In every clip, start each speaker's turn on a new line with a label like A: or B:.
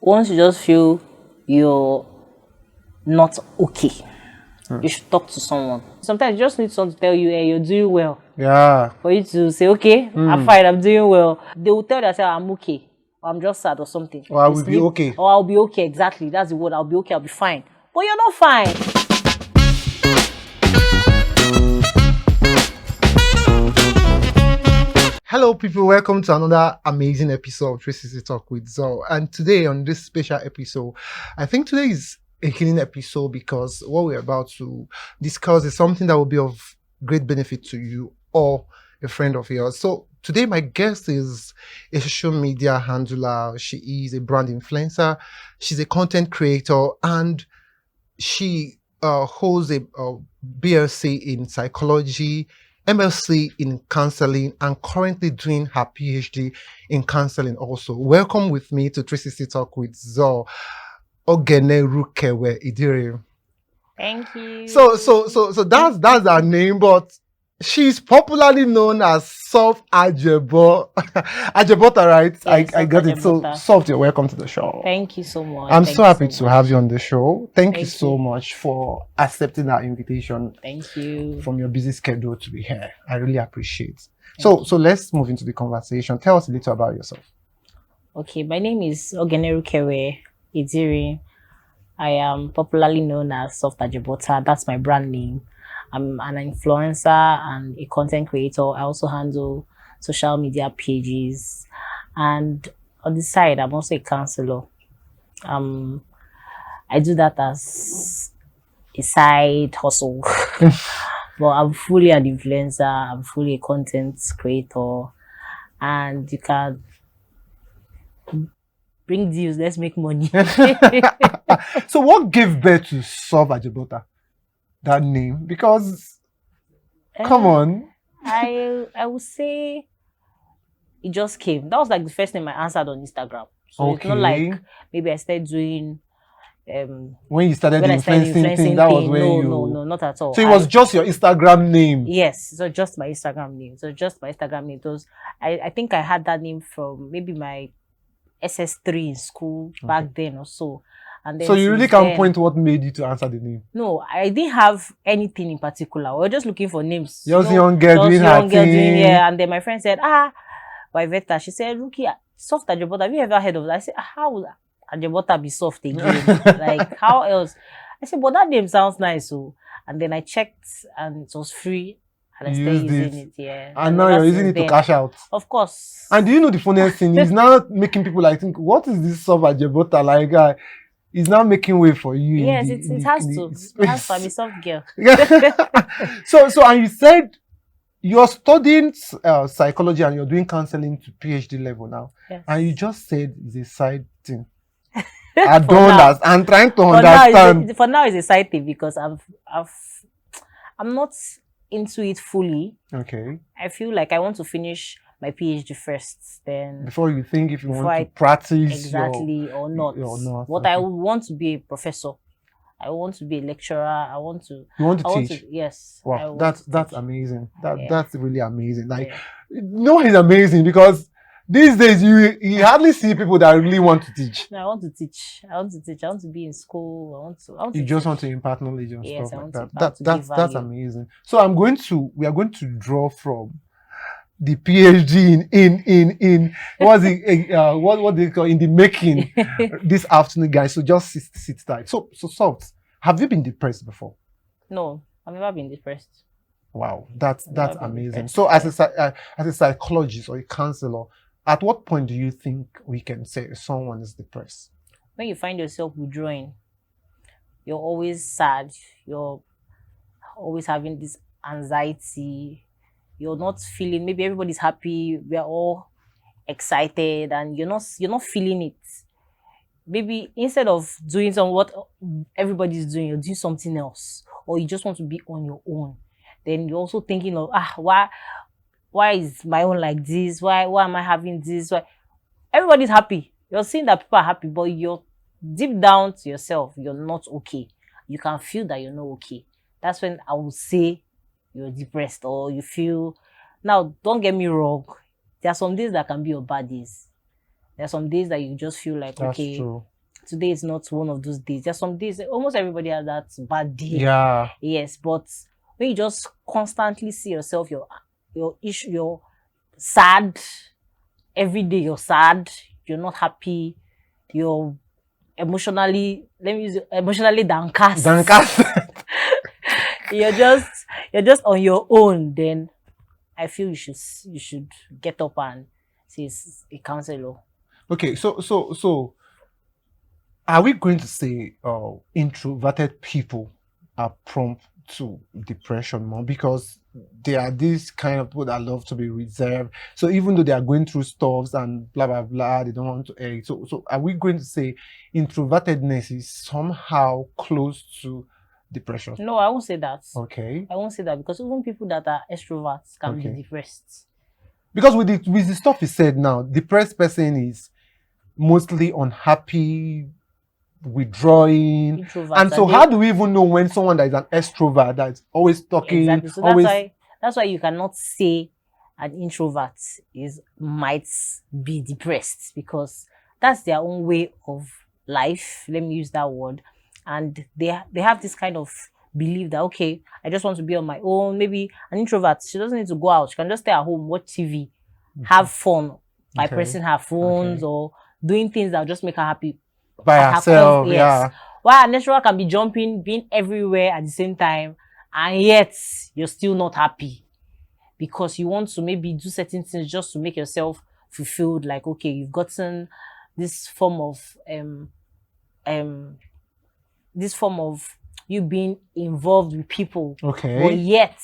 A: once you just feel you're not okay, you should talk to someone. Sometimes you just need someone to tell you, hey, you're doing well.
B: Yeah.
A: For you to say, okay, I'm fine, I'm doing well. They will tell themselves, I'm okay, or I'm just sad or something.
B: Or I will be okay.
A: Or I'll be okay, exactly. That's the word. I'll be okay, I'll be fine. But you're not fine.
B: Hello, people. Welcome to another amazing episode of 360 Talk with Zor. And today, on this special episode, I think today is a healing episode because what we're about to discuss is something that will be of great benefit to you or a friend of yours. So today, my guest is a social media handler. She is a brand influencer. She's a content creator, and she holds a BSc in psychology, MSc in counseling, and currently doing her PhD in counseling also. Welcome with me to 360 Talk with Zor-Akekue Idiri.
A: Thank you.
B: So that's her name, but she's popularly known as Soft Ajebo. Ajebota, right?
A: Yes,
B: I got it. So
A: Ajebota.
B: Soft, you're welcome to the show.
A: Thank you so much.
B: I'm
A: Thank
B: so
A: you
B: happy
A: so
B: to
A: much.
B: have you on the show. Thank you
A: Thank
B: so
A: you.
B: much for accepting our invitation
A: Thank you.
B: from your busy schedule to be here. I really appreciate. So let's move into the conversation. Tell us a little about yourself.
A: Okay, my name is Zor-Akekue Idiri. I am popularly known as Soft Ajebota. That's my brand name. I'm an influencer and a content creator. I also handle social media pages. And on the side, I'm also a counselor. I do that as a side hustle. But I'm fully an influencer. I'm fully a content creator. And you can bring deals. Let's make money.
B: So what gave birth to Soft Ajebota? That name? Because, come on.
A: I would say it just came. That was like the first name I answered on Instagram. So it's not like maybe I started doing
B: when you started
A: when
B: influencing thing, that was when
A: no, not at all.
B: So it was just your Instagram name.
A: Yes, so just my Instagram name. It was I think I had that name from maybe my SS3 in school back then or so. And then
B: so you really can't point what made you to answer the name.
A: No, I didn't have anything in particular. We were just looking for names.
B: Just young girl doing her thing.
A: Yeah. And then my friend said, by Veta, she said, Ruki, Soft Ajebota, have you ever heard of that? I said, how would Ajebota be soft again? Like, how else? I said, but that name sounds nice. So, and then I checked and it was free. And I started using it, yeah.
B: And now you're using it to cash out.
A: Of course.
B: And do you know the funniest thing? It's now making people like think, what is this Soft Ajebota like? It's now making way for you.
A: Yes, it has to. It has to be soft girl.
B: So, and you said you're studying psychology and you're doing counseling to PhD level now.
A: Yes.
B: And you just said it's a side thing. I don't understand. I'm trying to understand.
A: For now, it's a side thing because I'm not into it fully.
B: Okay.
A: I feel like I want to finish my PhD first, then
B: before you think if you want to practice
A: exactly or not. But I want to be a professor. I want to be a lecturer. I want to.
B: You want to teach?
A: Yes.
B: Wow, that's amazing. That's really amazing. Like, no, it's amazing because these days you hardly see people that really want to teach.
A: No, I want to teach. I want to be in school. I want to
B: you just want to impart knowledge and stuff like that. That's amazing. So we are going to draw from the PhD in what do you call in the making this afternoon, guys. So just sit tight. So Soft, have you been depressed before?
A: No, I've never been depressed.
B: Wow, that's amazing. So as a psychologist or a counselor, at what point do you think we can say someone is depressed?
A: When you find yourself withdrawing, you're always sad, you're always having this anxiety, you're not feeling, maybe everybody's happy, we're all excited and you're not feeling it. Maybe instead of doing what everybody's doing, you're doing something else, or you just want to be on your own. Then you're also thinking of why is my own like this? Why am I having this? Why everybody's happy? You're seeing that people are happy, but you're deep down to yourself, you're not okay. You can feel that you're not okay. That's when I would say you're depressed or you feel. Now, don't get me wrong. There are some days that can be your bad days. There are some days that you just feel like,
B: That's
A: okay,
B: true.
A: today is not one of those days. There's some days, almost everybody has that bad day.
B: Yeah.
A: Yes, but when you just constantly see yourself, your issue, you're sad every day. You're sad. You're not happy. You're emotionally, let me use emotionally downcast. you're just on your own. Then I feel you should get up and see a counselor.
B: Okay, so are we going to say introverted people are prone to depression more because they are these kind of people that love to be reserved? So even though they are going through stuffs and blah blah blah, they don't want to air. So are we going to say introvertedness is somehow close to depression?
A: No, I won't say that.
B: Okay.
A: I won't say that because even people that are extroverts can
B: Okay.
A: be depressed.
B: Because with the stuff he said now, depressed person is mostly unhappy, withdrawing.
A: Introverts.
B: And so how do we even know when someone that is an extrovert that's always talking,
A: Exactly. So
B: always
A: that's why you cannot say an introvert might be depressed, because that's their own way of life. Let me use that word. And they have this kind of belief that, okay, I just want to be on my own. Maybe an introvert, she doesn't need to go out. She can just stay at home, watch TV, have fun by pressing her phones or doing things that will just make her happy
B: by herself.
A: Yes.
B: Yeah.
A: While an extrovert can be jumping, being everywhere at the same time, and yet you're still not happy because you want to maybe do certain things just to make yourself fulfilled. Like, okay, you've gotten this form of you being involved with people,
B: Okay.
A: but yet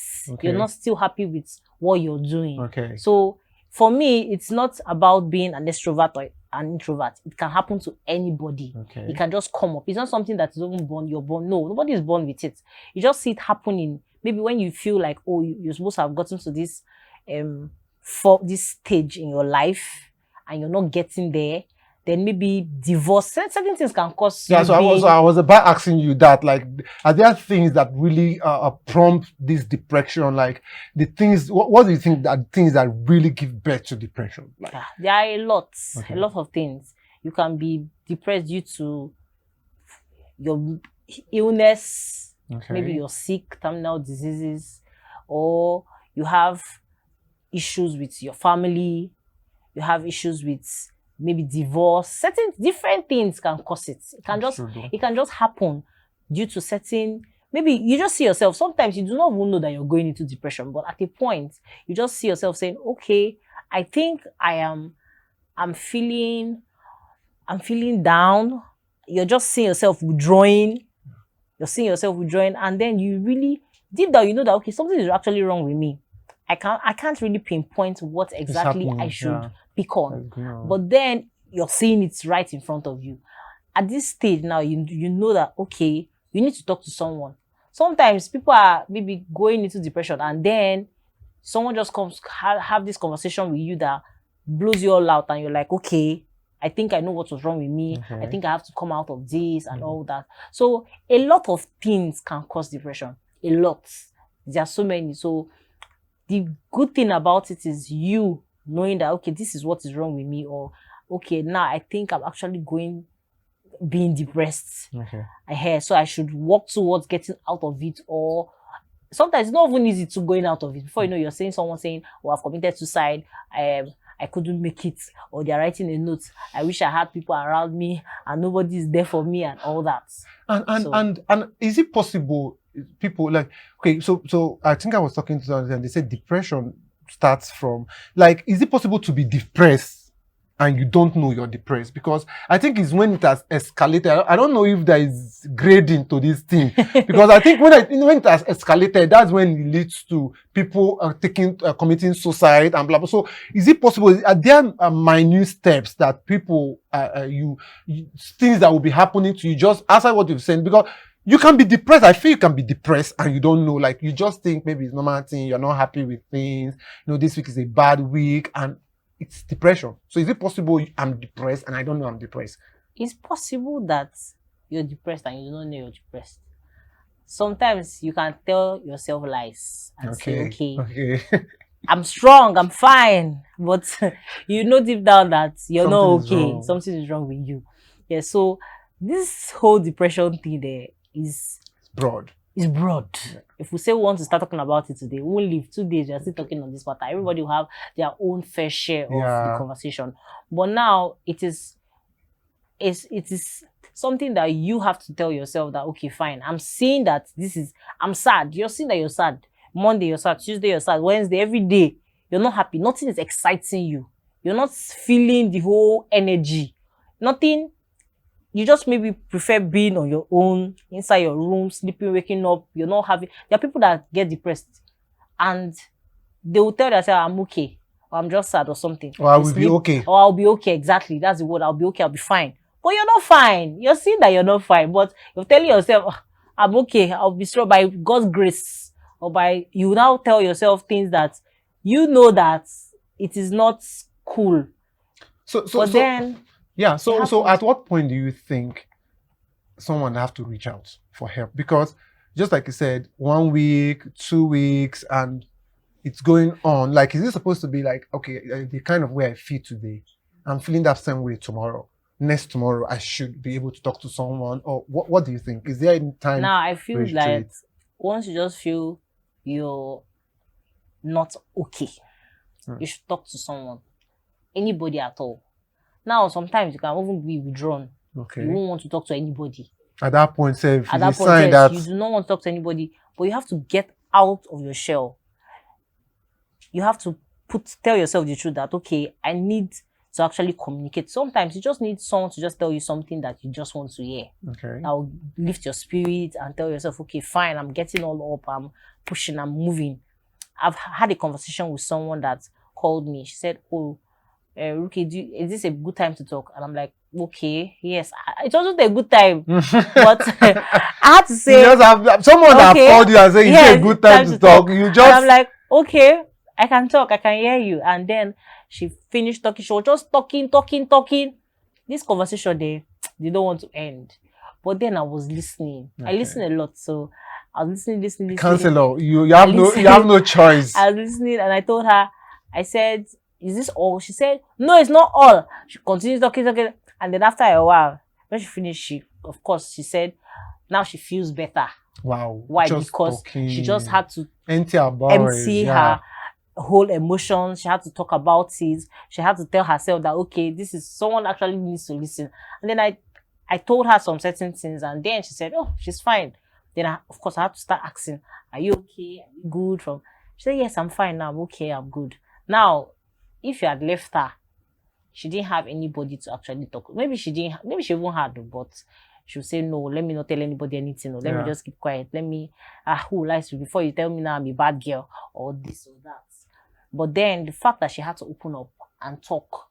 A: you're not still happy with what you're doing.
B: Okay.
A: So for me, it's not about being an extrovert or an introvert. It can happen to anybody.
B: Okay.
A: It can just come up. It's not something that is even born. You're born. No, nobody is born with it. You just see it happening. Maybe when you feel like, oh, you're supposed to have gotten to this for this stage in your life and you're not getting there, then maybe divorce. Certain things can cause.
B: Yeah, so I was about asking you that, like, are there things that really prompt this depression? Like the things, what do you think that things that really give birth to depression? Like,
A: there are a lot of things. You can be depressed due to your illness. Maybe you're sick, terminal diseases, or you have issues with your family. You have issues with maybe divorce. Certain different things can cause it. It can just happen due to certain. Maybe you just see yourself. Sometimes you do not even know that you're going into depression, but at a point you just see yourself saying, "Okay, I think I'm feeling down." You're just seeing yourself withdrawing. You're seeing yourself withdrawing, and then you really deep down you know that, okay, something is actually wrong with me. I can't really pinpoint what exactly I should pick on. But then you're seeing it right in front of you. At this stage now, you know that, okay, you need to talk to someone. Sometimes people are maybe going into depression and then someone just comes, have this conversation with you that blows you all out and you're like, okay, I think I know what was wrong with me. I think I have to come out of this and all that. So a lot of things can cause depression. A lot. There are so many. So the good thing about it is you knowing that, okay, this is what is wrong with me, or okay, now I think I'm actually being depressed. So I should work towards getting out of it. Or sometimes it's not even easy to going out of it. Before you know, you're saying someone saying, "Oh, I've committed suicide. I couldn't make it," or they're writing a note, "I wish I had people around me and nobody is there for me," and all that.
B: And is it possible? People like, okay, so I think I was talking to someone and they said depression starts from, like, is it possible to be depressed and you don't know you're depressed? Because I think it's when it has escalated. I don't know if there is grading to this thing, because I think when it has escalated, that's when it leads to people committing suicide and blah blah. So is it possible? Are there minute steps that people things that will be happening to you just outside what you've said? Because you can be depressed. I feel you can be depressed and you don't know. Like, you just think maybe it's normal thing. You're not happy with things. This week is a bad week and it's depression. So is it possible I'm depressed and I don't know I'm depressed?
A: It's possible that you're depressed and you don't know you're depressed. Sometimes you can tell yourself lies and say, okay, I'm strong, I'm fine. But you know deep down that you're not okay. Something is wrong with you. Yeah, so this whole depression thing there
B: Broad.
A: is broad.
B: Yeah.
A: If we say we want to start talking about it today, we won't leave 2 days. We are still talking on this matter. Everybody will have their own fair share of the conversation. But now it is something that you have to tell yourself that, okay, fine, I'm seeing that I'm sad. You're seeing that you're sad. Monday you're sad, Tuesday you're sad, Wednesday, every day you're not happy. Nothing is exciting you. You're not feeling the whole energy. Nothing. You just maybe prefer being on your own, inside your room, sleeping, waking up. You're not having. There are people that get depressed and they will tell themselves, I'm okay, or I'm just sad or something.
B: Or I will be okay.
A: Or I'll be okay. Exactly. That's the word. I'll be okay. I'll be fine. But you're not fine. You're seeing that you're not fine. But you're telling yourself, "Oh, I'm okay. I'll be strong by God's grace." Or you now tell yourself things that you know that it is not cool. Then
B: yeah. So at what point do you think someone have to reach out for help? Because just like you said, 1 week, 2 weeks, and it's going on. Like, is it supposed to be like, okay, the kind of way I feel today, I'm feeling that same way tomorrow. Next tomorrow, I should be able to talk to someone. Or what do you think? Is there any time?
A: Now, I feel like once you just feel you're not okay, you should talk to someone. Anybody at all. Now, sometimes you can even be withdrawn.
B: Okay.
A: You won't want to talk to anybody.
B: At that point, you
A: do not want to talk to anybody, but you have to get out of your shell. You have to tell yourself the truth that, okay, I need to actually communicate. Sometimes you just need someone to just tell you something that you just want to hear.
B: Okay.
A: That will lift your spirit and tell yourself, okay, fine, I'm getting all up, I'm pushing, I'm moving. I've had a conversation with someone that called me. She said, oh, Ruki, is this a good time to talk? And I'm like, okay, yes. It wasn't a good time, but I had to say,
B: you just have someone that called you and said, it's a good time to talk. You just,
A: and I'm like, okay, I can talk, I can hear you. And then she finished talking. She was just talking. This conversation, they don't want to end. But then I was listening. Okay. I listen a lot, so I was listening.
B: Counselor, you have no choice.
A: I was listening, and I told her, I said, is this all? She said, no, it's not all. She continued talking. And then after a while, when she finished, she said, now she feels better.
B: Wow.
A: Why? Because she just had to
B: empty her
A: whole emotions. She had to talk about it. She had to tell herself that, okay, this is someone actually needs to listen. And then I told her some certain things, and then she said, oh, she's fine. Then I had to start asking, are you okay? Are you good? She said, yes, I'm fine now. I'm okay. I'm good. Now, if you had left her, she didn't have anybody to actually talk. Maybe she even had, but she would say, no, let me not tell anybody anything. Or let me just keep quiet. Let me, who lies before you tell me now I'm a bad girl or this or that. But then the fact that she had to open up and talk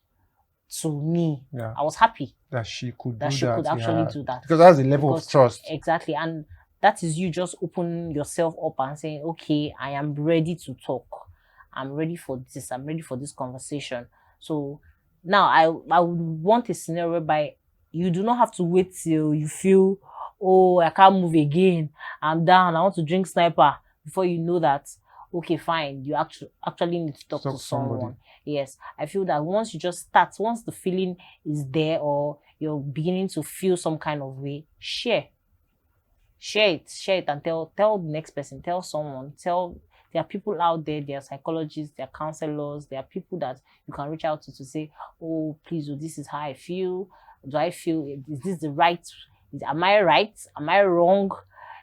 A: to me, I was happy
B: that she could
A: actually do that.
B: Because that's a level of trust.
A: Exactly. And that is you just open yourself up and saying, okay, I am ready to talk. I'm ready for this. I'm ready for this conversation. So now I would want a scenario whereby you do not have to wait till you feel, oh, I can't move again. I'm down. I want to drink sniper before you know that, okay, fine. You actually need to talk to someone. Yes. I feel that once you just start, once the feeling is there or you're beginning to feel some kind of way, share it and tell the next person, tell someone, there are people out there, there are psychologists, there are counselors, there are people that you can reach out to say, oh, please, this is how I feel. Do I feel, is this the right, am I right? Am I wrong?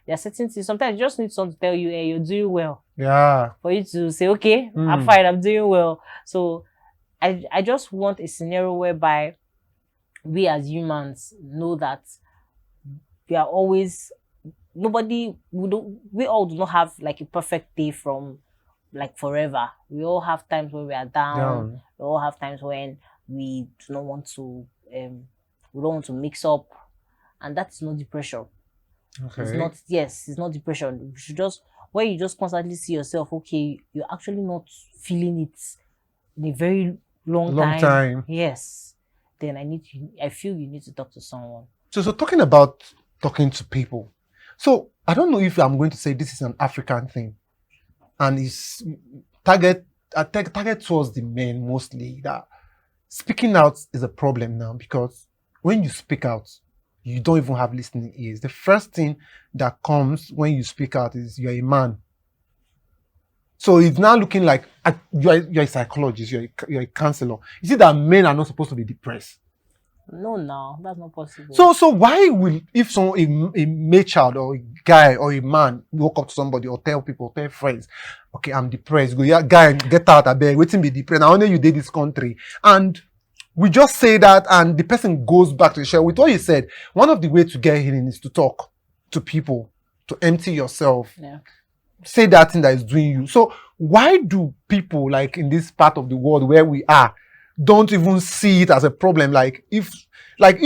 A: There are certain things, sometimes you just need someone to tell you, hey, you're doing well.
B: Yeah.
A: For you to say, okay, I'm fine, I'm doing well. So I just want a scenario whereby we as humans know that we are always, we all do not have like a perfect day from like forever. We all have times when we are down. We all have times when we do not want to, we don't want to mix up, and that's not depression.
B: Okay.
A: It's not depression. You should just, when you just constantly see yourself, okay, you're actually not feeling it in a very long time. Yes. Then I feel you need to talk to someone.
B: So talking about talking to people. So I don't know if I'm going to say this is an African thing, and it's target towards the men mostly, that speaking out is a problem now, because when you speak out, you don't even have listening ears. The first thing that comes when you speak out is you're a man. So it's now looking like you're a psychologist, you're a counselor. You see that men are not supposed to be depressed.
A: No, that's not possible.
B: So why will, if someone, a male child or a guy or a man walk up to somebody or tell friends, okay, I'm depressed, go, yeah, guy, get out of bed, waiting be depressed, now only you did this country, and we just say that and the person goes back to the shell with what you said. One of the ways to get healing is to talk to people, to empty yourself.
A: Yeah.
B: Say that thing that is doing you. So why do people, like in this part of the world where we are, don't even see it as a problem? Like if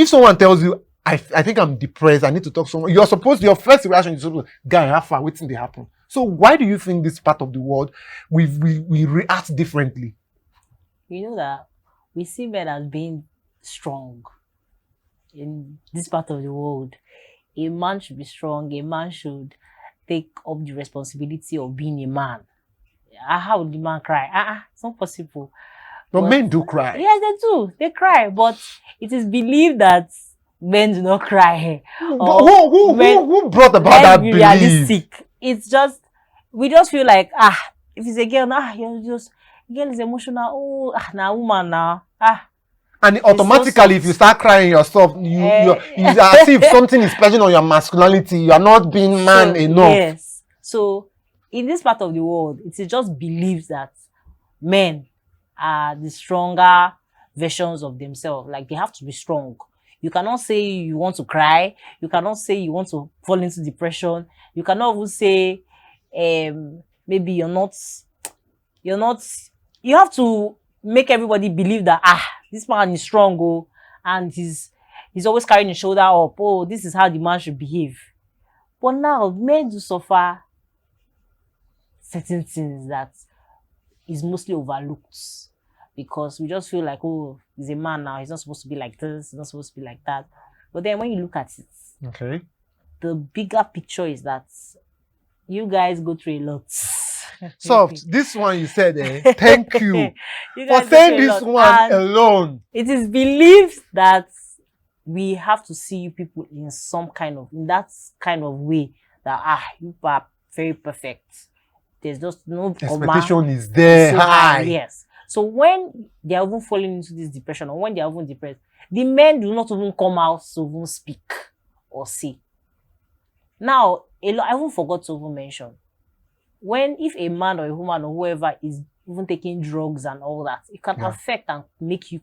B: someone tells you, I think I'm depressed, I need to talk to someone, your first reaction is, guy, how far, waiting they happen. So why do you think this part of the world we react differently?
A: You know that we see men as being strong in this part of the world. A man should be strong, a man should take up the responsibility of being a man. How would the man cry? It's not possible.
B: But men do cry.
A: Yes, they do. They cry. But it is believed that men do not cry.
B: Who brought about that belief?
A: Realistic. It's just, we just feel like, if it's a girl, girl is emotional. Now woman now.
B: And automatically,
A: so
B: if you start crying yourself, it's as if something is pledging on your masculinity. You are not being man enough.
A: Yes. So, in this part of the world, it is just believed that men are the stronger versions of themselves. Like, they have to be strong. You cannot say you want to cry. You cannot say you want to fall into depression. You cannot even say, maybe you're not, you have to make everybody believe that, this man is strong, and he's always carrying his shoulder up. Oh, this is how the man should behave. But now, men do suffer certain things that is mostly overlooked, because we just feel like, oh, he's a man now, he's not supposed to be like this, he's not supposed to be like that. But then when you look at it,
B: okay,
A: the bigger picture is that you guys go through a lot.
B: Soft, this one you said, thank you for saying this one alone.
A: It is believed that we have to see you people in that kind of way, that you are very perfect. There's just no
B: expectation is there high.
A: Yes. So when they are even falling into this depression, or when they are even depressed, the men do not even come out to even speak or say. Now, I even forgot to even mention, if a man or a woman or whoever is even taking drugs and all that, it can affect and make you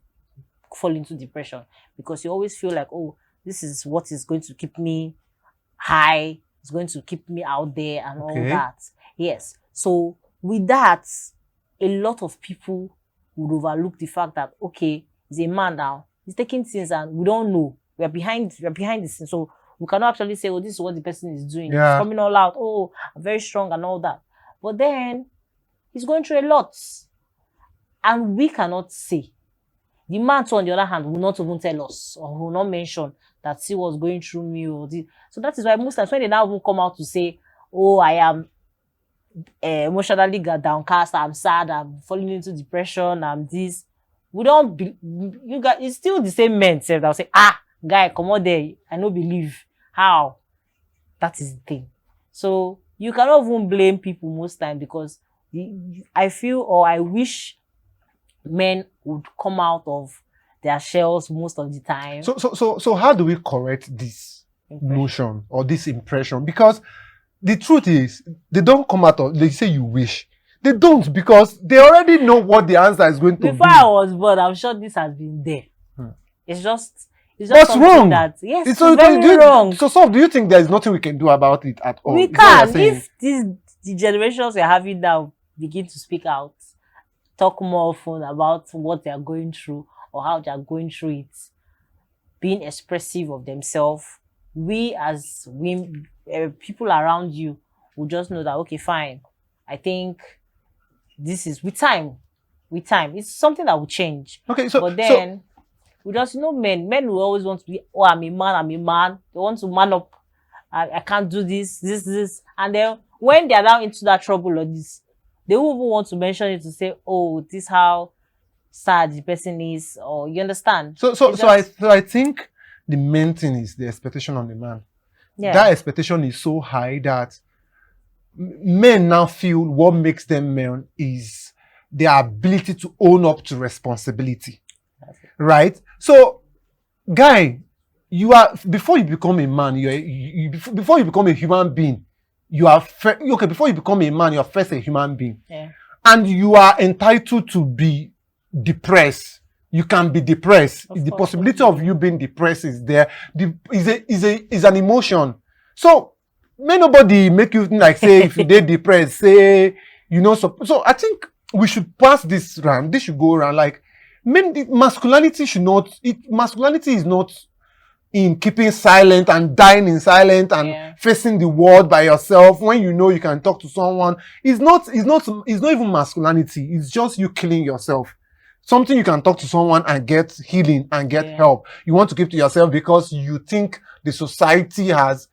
A: fall into depression, because you always feel like, oh, this is what is going to keep me high, it's going to keep me out there and all that. Yes. So with that, a lot of people would overlook the fact that, okay, he's a man now, he's taking things and we don't know. We're behind the scenes. So we cannot actually say, oh, this is what the person is doing. He's coming all out. Oh, I'm very strong and all that. But then he's going through a lot. And we cannot say. The man, too, on the other hand, will not even tell us, or will not mention that he was going through me. So that is why most times when they now even come out to say, oh, I am emotionally downcast, I'm sad, I'm falling into depression, I'm this. We don't you guys, it's still the same men that will say, guy, come on there, I don't believe. How? That is the thing. So you cannot even blame people most times, because I feel, or I wish, men would come out of their shells most of the time.
B: So how do we correct this notion or this impression? Because the truth is, they don't come out of, they say you wish. They don't, because they already know what the answer is going to be.
A: Before I was born, I'm sure this has been there. It's just
B: What's wrong?
A: It's very wrong.
B: So, do you think there's nothing we can do about it at all?
A: We can. If the generations we're having now begin to speak out, talk more often about what they are going through or how they are going through it, being expressive of themselves, we as women, people around you will just know that, okay, fine, I think this is with time. It's something that will change.
B: Okay,
A: but then we just men will always want to be, oh, I'm a man. They want to man up. I can't do this. And then when they are now into that trouble or this, they will even want to mention it to say, oh, this is how sad the person is, or you understand?
B: So I think the main thing is the expectation on the man.
A: Yeah.
B: That expectation is so high that men now feel what makes them men is their ability to own up to responsibility. Right? So, guy, you are, before you become a man, before you become a human being, you are before you become a man, you are first a human being.
A: Yeah.
B: And you are entitled to be depressed. You can be depressed. The possibility of you being depressed is there. Is an emotion. So may nobody make you like say if you get depressed, say so I think we should pass this round. This should go around like masculinity is not in keeping silent and dying in silence and facing the world by yourself when you know you can talk to someone. It's not even masculinity. It's just you killing yourself. Something you can talk to someone and get healing and get help. You want to keep to yourself because you think the society has.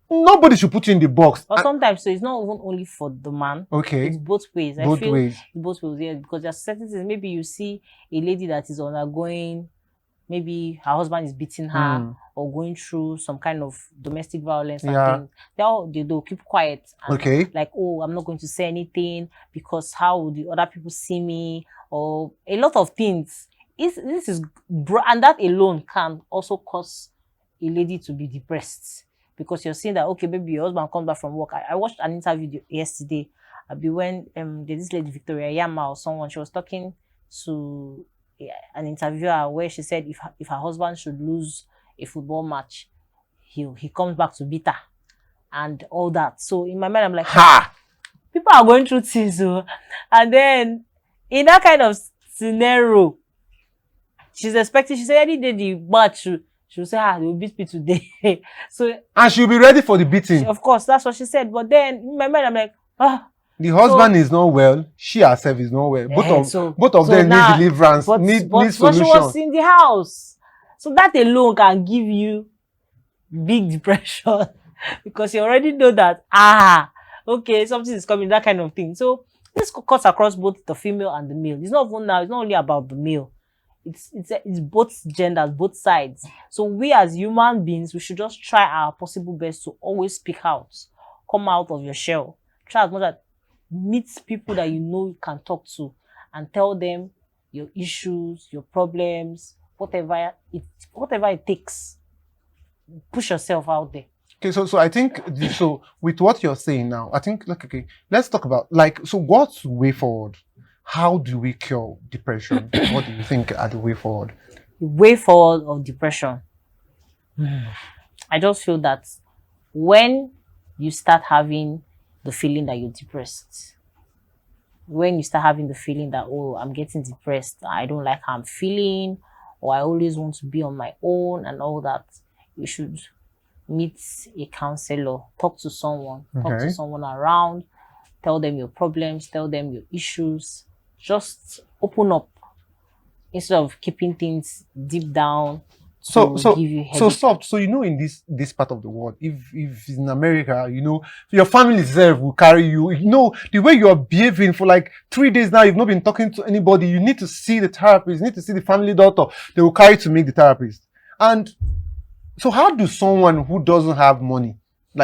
B: Nobody should put you in the box.
A: Or sometimes, so it's not even only for the man.
B: Okay.
A: It's both ways.
B: Both ways.
A: Both ways, yeah. Because there are certain things. Maybe you see a lady that is undergoing, maybe her husband is beating her or going through some kind of domestic violence and things. They'll keep quiet. And like, oh, I'm not going to say anything because how will the other people see me? Or a lot of things. And that alone can also cause a lady to be depressed. Because you're seeing that, okay, maybe your husband comes back from work. I watched an interview yesterday. When this lady, Victoria Yama or someone, she was talking to an interviewer where she said if her husband should lose a football match, he comes back to beat her and all that. So in my mind, I'm like, people are going through things. And then in that kind of scenario, she's expecting, she said any day the match, she'll say, they will beat me today. And
B: she'll be ready for the beating.
A: Of course, that's what she said. But then in my mind, I'm like,
B: the husband is not well. She herself is not well. Both of them need deliverance, need solution.
A: But she was in the house. So that alone can give you big depression. Because you already know that, okay, something is coming, that kind of thing. So this cuts across both the female and the male. It's not only about the male. It's both genders, both sides. So we as human beings, we should just try our possible best to always speak out. Come out of your shell. Try as much as meet people that you know you can talk to and tell them your issues, your problems, whatever it takes. Push yourself out there.
B: Okay, so I think so with what you're saying now, I think let's talk about so what's the way forward? How do we cure depression? What do you think are the way forward?
A: The way forward of depression. I just feel that when you start having the feeling that you're depressed, when you start having the feeling that, oh, I'm getting depressed, I don't like how I'm feeling, or I always want to be on my own and all that, you should meet a counselor, talk to someone around, tell them your problems, tell them your issues. Just open up instead of keeping things deep down. Give you
B: soft. So in this part of the world, if in America, your family itself will carry you. The way you are behaving for 3 days now, you've not been talking to anybody. You need to see the therapist. You need to see the family doctor. They will carry you to meet the therapist. And so, how do someone who doesn't have money,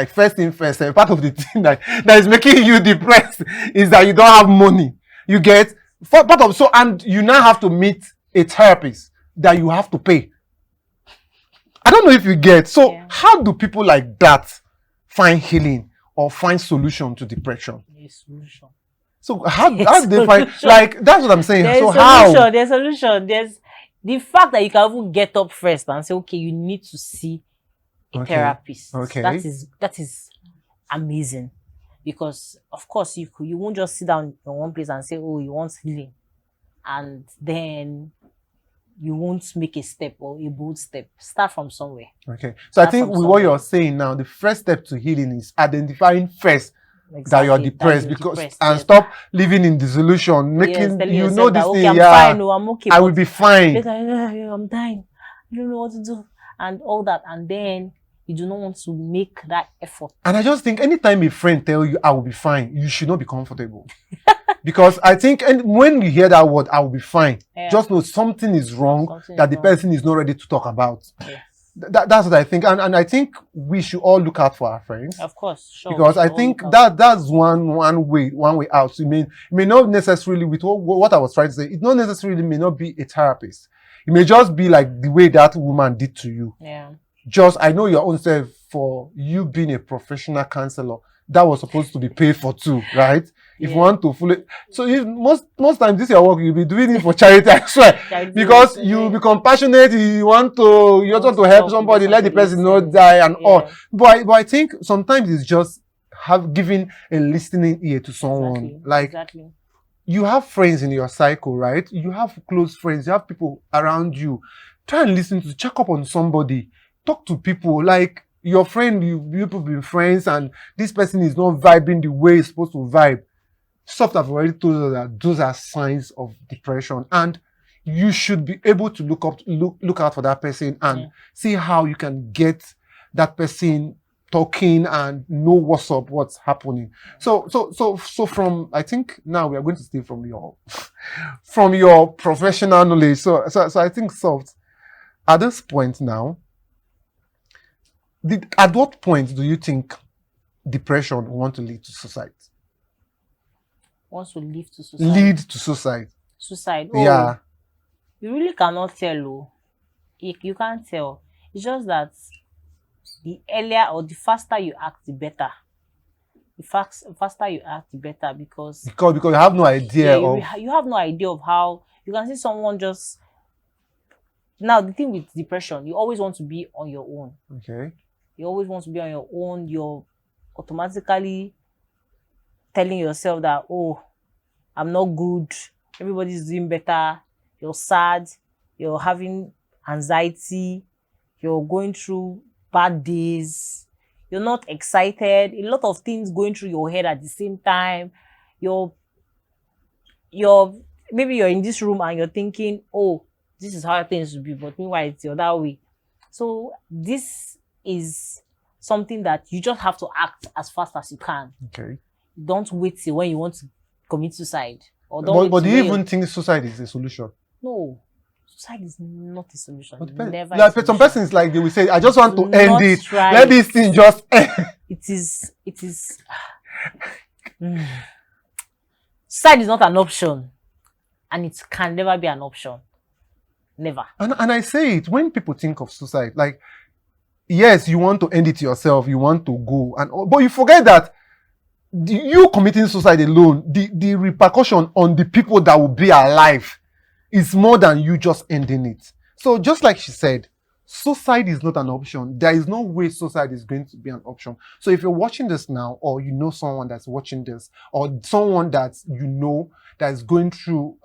B: first thing first, part of the thing that is making you depressed is that you don't have money. You get and you now have to meet a therapist that you have to pay. I don't know if you get. So how do people like that find healing or find solution to depression?
A: Solution.
B: So how do they find that's what I'm saying.
A: There's There's solution. There's the fact that you can even get up first and say, okay, you need to see a therapist.
B: Okay.
A: That is amazing. Because, of course, you won't just sit down in one place and say, oh, you want healing. And then you won't make a step or a bold step. Start from somewhere.
B: Okay. So I think with what you're saying now, the first step to healing is identifying first that you're depressed. And stop living in disillusion. Making, this thing,
A: I'm fine, I'm okay.
B: I will be fine.
A: I'm dying. I don't know what to do. And all that. And then you do not want to make that effort.
B: And I just think anytime a friend tells you, I will be fine, you should not be comfortable. Because I think when you hear that word, I will be fine, just know something is wrong, the person is not ready to talk about.
A: Yes.
B: That's what I think, and I think we should all look out for our friends,
A: Of course, sure. We
B: because I
A: should all
B: think
A: look out.
B: that's one way out. So it may not necessarily, with what I was trying to say, it not necessarily may not be a therapist. It may just be like the way that woman did to you.
A: Yeah.
B: Just, I know your own self, for you being a professional counselor, that was supposed to be paid for too, right? If you
A: Yeah.
B: want to fully, so if most times this your work, you'll be doing it for charity, I swear,
A: I do,
B: because
A: so
B: you
A: yeah.
B: become passionate, you want to
A: to
B: help
A: talk,
B: somebody,
A: just
B: let
A: want
B: the
A: to
B: person not
A: listen.
B: die and all.
A: Yeah.
B: But I think sometimes it's just giving a listening ear to someone.
A: Exactly.
B: Like,
A: Exactly.
B: you have friends in your cycle, right? You have close friends, you have people around you. Try and listen to, check up on somebody, talk to people. Like, your friend, you people been friends, and this person is not vibing the way it's supposed to vibe. Soft have already told us that those are signs of depression, and you should be able to look out for that person and see how you can get that person talking and know what's happening. So from, I think now we are going to stay from your professional knowledge. So I think, Soft, at this point now, at what point do you think depression want to lead to suicide?
A: Wants to lead to suicide.
B: Lead to suicide.
A: Suicide. Oh,
B: Yeah.
A: you really cannot tell. Oh, you can't tell. It's just that the earlier or the faster you act, the better. The faster you act, the better, because
B: you have no idea of.
A: you have no idea of how you can see someone just. Now the thing with depression, you always want to be on your own.
B: Okay.
A: You always want to be on your own. You're automatically telling yourself that, oh, I'm not good. Everybody's doing better. You're sad. You're having anxiety. You're going through bad days. You're not excited. A lot of things going through your head at the same time. Maybe you're in this room and you're thinking, oh, this is how things should be, but meanwhile it's the other way. So this is something that you just have to act as fast as you can.
B: Okay.
A: Don't wait till when you want to commit suicide. Or
B: but do you even think suicide is a solution?
A: No. Suicide is not a solution.
B: Never. Like, some persons, like, they will say, I just want to end it.
A: Right.
B: Let this thing just end.
A: It is suicide is not an option. And it can never be an option. Never.
B: And I say it, when people think of suicide, like, yes, you want to end it yourself, you want to go, but you forget that you committing suicide alone, the repercussion on the people that will be alive is more than you just ending it. So just like she said, suicide is not an option. There is no way suicide is going to be an option. So if you're watching this now, or you know someone that's watching this, or someone that you know that is going through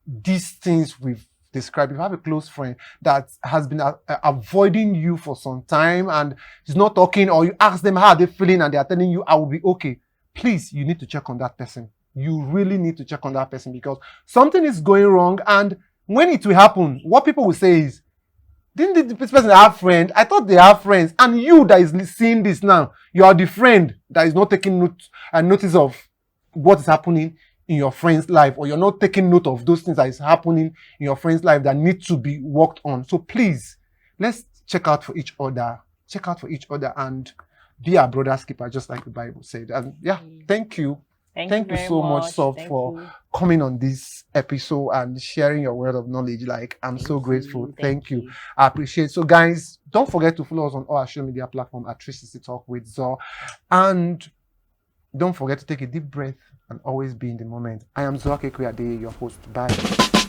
B: these things we've described, if you have a close friend that has been avoiding you for some time and is not talking, or you ask them how they're feeling and they're telling you, I will be okay, please, you need to check on that person. You really need to check on that person, because something is going wrong. And when it will happen, what people will say is, didn't this person have friends? I thought they have friends. And you that is seeing this now, you are the friend that is not taking notice of what is happening in your friend's life, or you're not taking note of those things that is happening in your friend's life that need to be worked on. So please, let's check out for each other. Check out for each other and be our brother's keeper, just like the Bible said. And yeah, thank you. Thank you so much, Soft, for coming on this episode and sharing your word of knowledge. Like, I'm so grateful. Thank you. I appreciate it. So guys, don't forget to follow us on all our social media platforms at 360 Talk with Zor. And don't forget to take a deep breath and always be in the moment. I am Zor-Akekue, your host. Bye.